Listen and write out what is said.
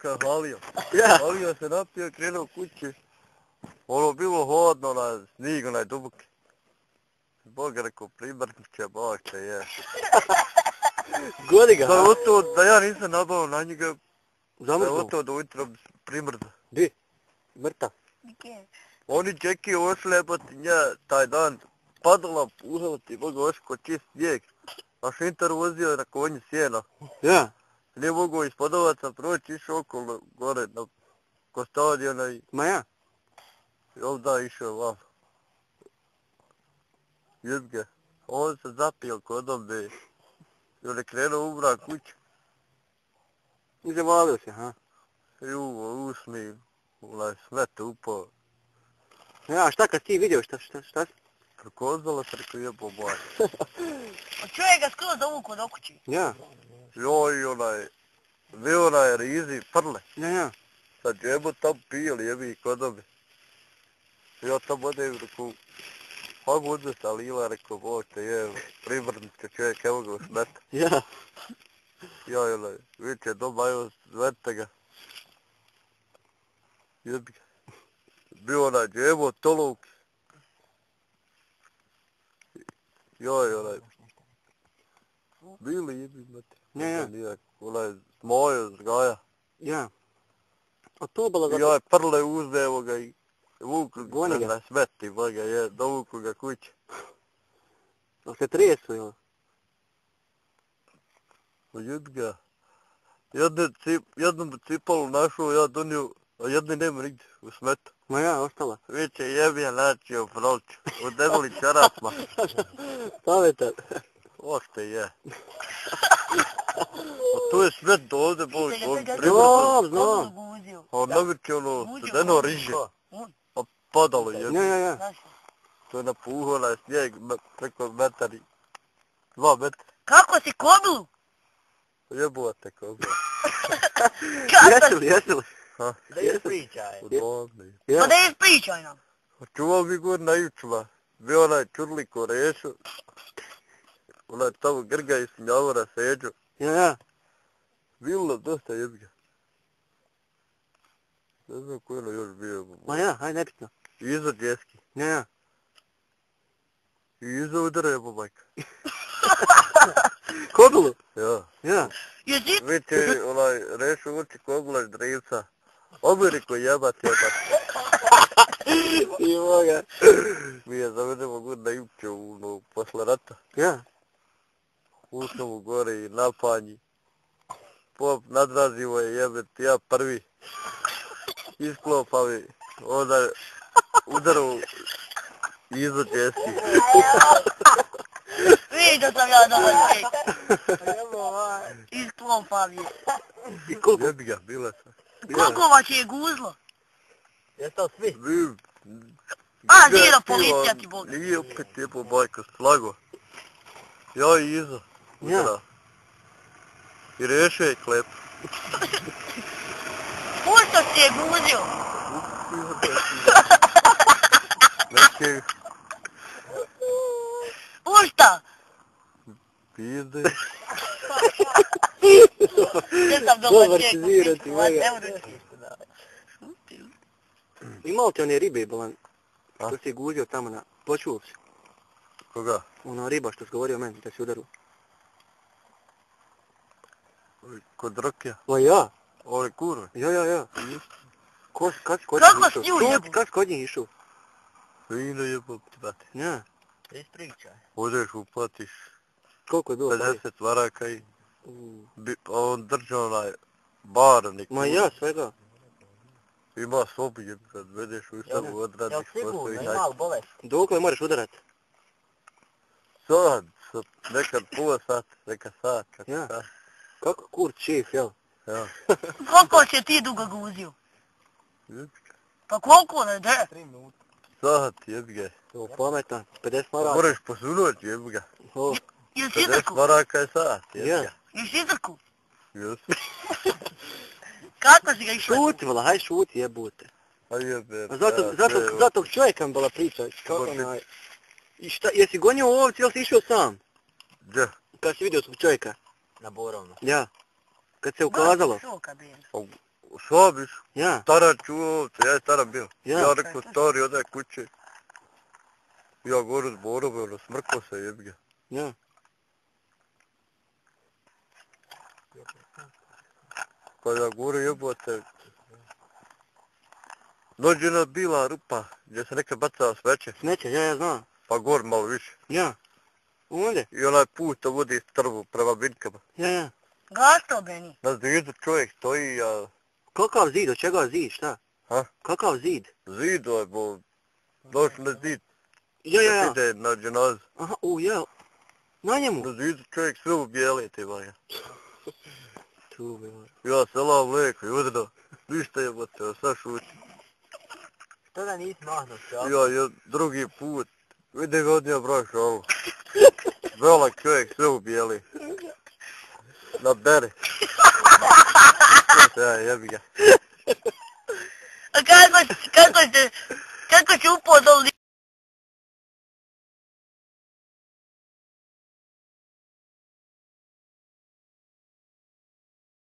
čovjek halio. Ja. Halio se napio, krenuo kući. Ono bilo hodno, snig, duboki. Bog rekao, pribrniće, bog te je. Godi ga, Da je oto, da ja nisam nabao na njega, da je zamrznuo. oto da ujutro primrza. Di? Mrtav. Oni čekaju ošlepati nje taj dan, padala, puhala ti, Boga oško čist snijeg. A Šintar vozio je na konji sjena. Ja. Nije mogao iz Podovaca proći, išao okolo gore ko stadiona i Ma ja. ovdje išao vam. Jezge. On se zapio kod ovdje. I on je krenuo ubra kuću. I zavalio se, ha? I usmi, smet upao. Ja, šta kad ti vidio, šta si? Prekozvala se, rekao jebo moj. A čovjek ga skroz dovukao do kući. Ja. Joj, bio onaj rizi, prle. Ja. Sad jebo tam pijeli, jebi kod ovdje. Ja tam odem, rekao, hajmo odvesti Alila, rekao, bog te je, privrnička čovjek, evo ga smeta. Ja. Ja, vidite, doma evo, zvete ga. Jebi ga. Bio onaj djevo, tolovk. Joj, bili jebi, mate. Ja. Onaj, moje, zgaja. Ja. A to bilo zato... Ja prle uzde, evo ga i vuku Goni ga. na smeti, boga je, dovuku ga kuće. A se tresu, jel? Jebi ga. Jednu cipalu našao, ja donio, a jedne nema nigdje, u smetu. Ma ja, ostala. Viće, jebi ja naći u prolču, u debeli čarapma. Pametan. Ošte je. A to je smet do ovdje, boj, on Znam. A on navrće studeno riže. A padalo jebi. Ja. To je napuhao na snijeg preko metari. 2 metra. Kako si koblu? Jebovate koga. Jesi li? Ha? Da ispričaj. Udobni. Ja. Pa da ispričaj nam. Čuvao mi gore na jučima. Bio onaj čurliko rešo. Onaj tamo Grga i Snjavora seđo. Ja. Bilo dosta jebiga. Ne znam ko je još bio. Ma ja, hajde, nebitno. Iza djeski. Ja. I iza udara jebo majka. Koblu? Ja. Jesi? Vidite, rešo uči kogulaš drivca. Obiriko jebat. I moga. Mi je zavedemo god na juče posle rata. Ja. Ušao mu gore i napanji. Pop nadrazivo je jebet, ja prvi. Isklopavi. Onda udaru iza djeski. Vidio sam ja dobar ček. Isklopav je. I koliko? Jebi ga, bila sam. Koliko vas je guzlo? Jeste li svi? A, nije da policija ti Bog. Nije opet jebo bajka, slago. Ja i iza. Udara. I rešio je klep. Pušto si je guzio? Neki Pušta? pizde. Ne sam dobar Dobar ček. si zirati, moga. Imao ti one ribe, Bolan? Što si je guzio tamo na... Počuo si? Koga? Ona riba što si govorio meni, da si udaru. Kod Rokija. Ma ja? Ove kurve. Ja. Kad si kod Kako njih si išao? nju jebo? Kad si kod njih išao? Vino jebo ti bate. Ja. Ispričaj. Odeš uplatiš Koliko je bilo? 50 maraka i on držao onaj bar neki. Ma ja, svega. Ima sobu jebi kad vedeš u sobu odradiš posao i hajde. bolest? Dokle moraš udarat? Sad, nekad pola sat, nekad sat, kako Ja. sat. Kako kur čif, jel? Ja. Koliko si ti dugo guzio? Jebi ga. Pa koliko ne de? 3 minuta. Sat jebi ga. Evo pametan, 50 maraka. Moraš posunuti jebi ga. O, Jesi 50 izrku? maraka je sat jebi Ja. ga. Jesi izrku? Jesu. Kako si ga išao? šuti, vala, haj šuti, jebute. A jebe. A zato čovjeka mi bila priča, kako onaj... I šta, jesi gonio ovce ili si išao sam? Gdje? Kad si vidio svog čovjeka? Na Borovnu. Ja. Kad se ukazalo? Šoka bilo. Što biš? Ja, Stara čuo, ja je stara bio. Ja. Ja rekao stari odaj kuće. Ja govorim s Borom, ono smrkao se jebi ga. ja. Pa ja govorim jebote. Dođe jedna bila rupa gdje se neka bacala smeće, Smeće, ja znam. pa gor malo više. Ja. Ovdje? I onaj put to vodi strvu prema binkama. Ja. Gasto, Beni. Na zidu čovjek stoji, a Kakav zid, od čega zid, šta? Ha? Kakav zid? zidu je, bo došli na zid, Ja. ide na dženazu. Aha, ja. Na njemu? Na zidu čovjek sve u bijeli ti vaja. Tu bi mora. Ja selam leko, judno, ništa jebote, sad šuti. Što da nisi mahnuo Ja drugi put, vidi ga odnio broj šalu. Velak čovjek, sve u bijeli. Na beri. Ja, jebi ga. A kako će upao doli?